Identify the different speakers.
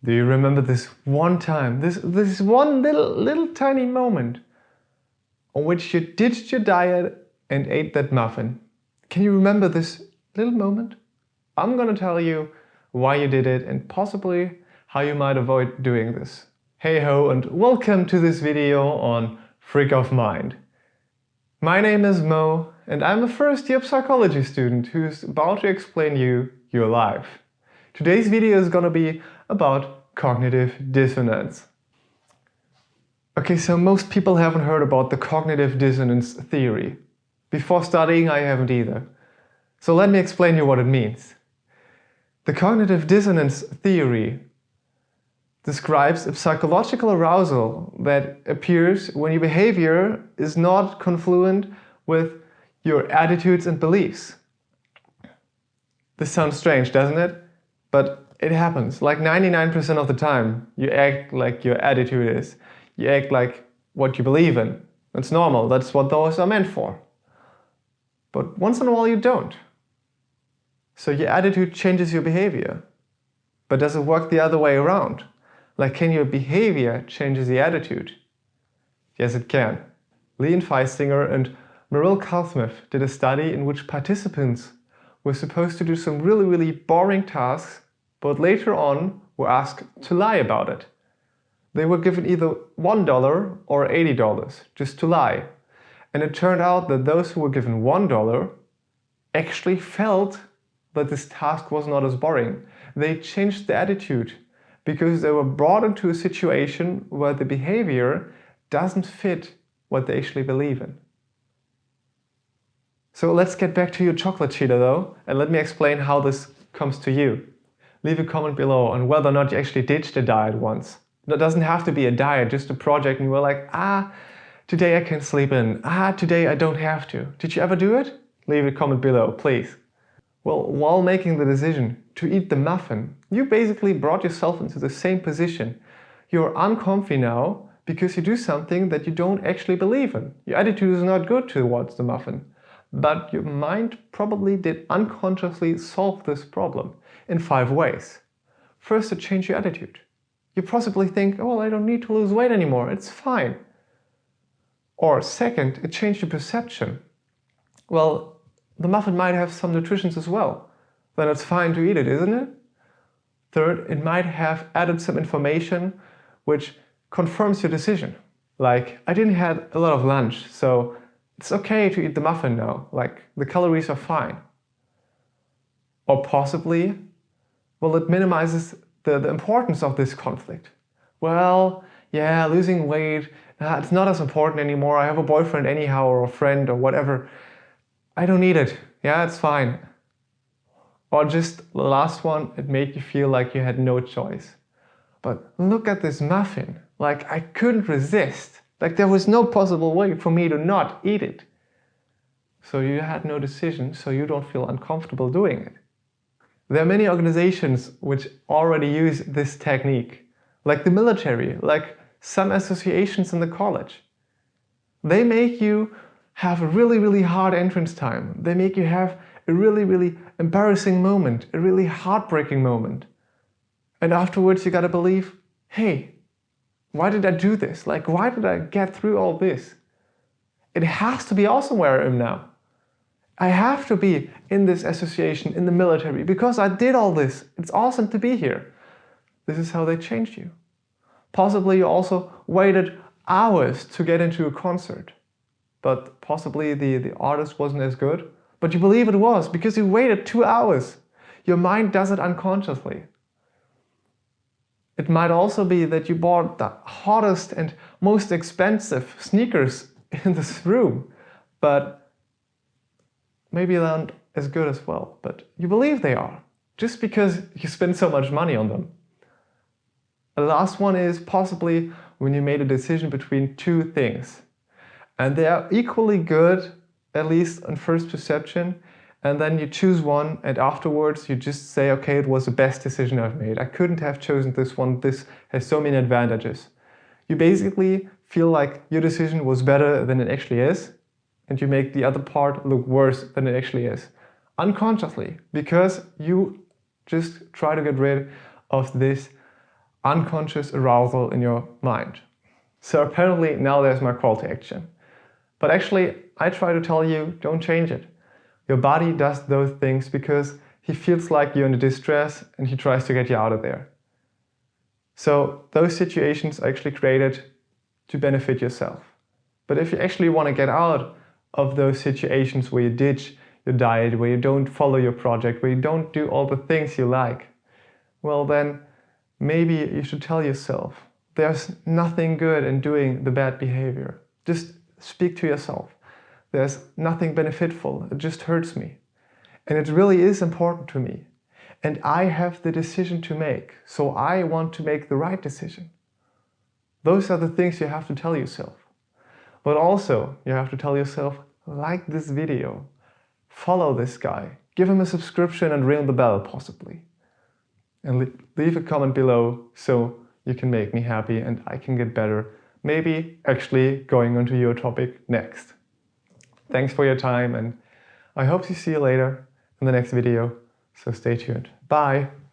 Speaker 1: Do you remember this one time, this one little tiny moment on which you ditched your diet and ate that muffin? Can you remember this little moment? I'm gonna tell you why you did it and possibly how you might avoid doing this. Hey ho, and welcome to this video on FreakOfMind. My name is Mo and I'm a first year psychology student who's about to explain you your life. Today's video is gonna be about cognitive dissonance. Okay, so most people haven't heard about the cognitive dissonance theory. Before studying, I haven't either. So let me explain you what it means. The cognitive dissonance theory describes a psychological arousal that appears when your behavior is not confluent with your attitudes and beliefs. This sounds strange, doesn't it? But it happens. Like 99% of the time, you act like your attitude is. You act like what you believe in. That's normal. That's what those are meant for. But once in a while you don't. So your attitude changes your behavior. But does it work the other way around? Like, can your behavior change the attitude? Yes, it can. Lee and Bystander and Carlsmith did a study in which participants were supposed to do some really boring tasks, but later on were asked to lie about it. They were given either $1 or $80 just to lie. And it turned out that those who were given $1 actually felt that this task was not as boring. They changed their attitude because they were brought into a situation where the behavior doesn't fit what they actually believe in. So let's get back to your chocolate cheetah though, and let me explain how this comes to you. Leave a comment below on whether or not you actually ditched a diet once. That doesn't have to be a diet, just a project and you were like, today I can sleep in, today I don't have to. Did you ever do it? Leave a comment below, please. Well, while making the decision to eat the muffin, you basically brought yourself into the same position. You're uncomfy now because you do something that you don't actually believe in. Your attitude is not good towards the muffin. But your mind probably did unconsciously solve this problem in 5 ways. First, to change your attitude. You possibly think, oh, well, I don't need to lose weight anymore, it's fine. Or second, it changed your perception. Well, the muffin might have some nutrition as well. Then it's fine to eat it, isn't it? Third, it might have added some information which confirms your decision. Like, I didn't have a lot of lunch, so it's okay to eat the muffin now. Like, the calories are fine. Or possibly, well, it minimizes the importance of this conflict. Well, yeah, losing weight, it's not as important anymore. I have a boyfriend anyhow, or a friend, or whatever. I don't need it. Yeah, it's fine. Or just the last one, it made you feel like you had no choice. But look at this muffin. Like, I couldn't resist. Like, there was no possible way for me to not eat it. So you had no decision, so you don't feel uncomfortable doing it. There are many organizations which already use this technique, like the military, like some associations in the college. They make you have a really hard entrance time. They make you have a really embarrassing moment, a really heartbreaking moment. And afterwards you gotta believe, hey, why did I do this? Like, why did I get through all this? It has to be awesome where I am now. I have to be in this association, in the military, because I did all this. It's awesome to be here. This is how they changed you. Possibly you also waited hours to get into a concert, but possibly the artist wasn't as good, but you believe it was because you waited 2 hours. Your mind does it unconsciously. It might also be that you bought the hottest and most expensive sneakers in this room, but maybe they aren't as good as well, but you believe they are, just because you spend so much money on them. The last one is possibly when you made a decision between 2 things. And they are equally good, at least on first perception, and then you choose one and afterwards you just say, okay, it was the best decision I've made. I couldn't have chosen this one, this has so many advantages. You basically feel like your decision was better than it actually is, and you make the other part look worse than it actually is. Unconsciously, because you just try to get rid of this unconscious arousal in your mind. So apparently now there's my call to action. But actually, I try to tell you, don't change it. Your body does those things because he feels like you're in distress and he tries to get you out of there. So those situations are actually created to benefit yourself. But if you actually want to get out of those situations where you ditch your diet, where you don't follow your project, where you don't do all the things you like, well then maybe you should tell yourself, there's nothing good in doing the bad behavior. Just speak to yourself. There's nothing beneficial, it just hurts me. And it really is important to me. And I have the decision to make, so I want to make the right decision. Those are the things you have to tell yourself. But also, you have to tell yourself, like this video, follow this guy, give him a subscription and ring the bell possibly. And leave a comment below so you can make me happy and I can get better. Maybe actually going on to your topic next. Thanks for your time and I hope to see you later in the next video. So stay tuned. Bye!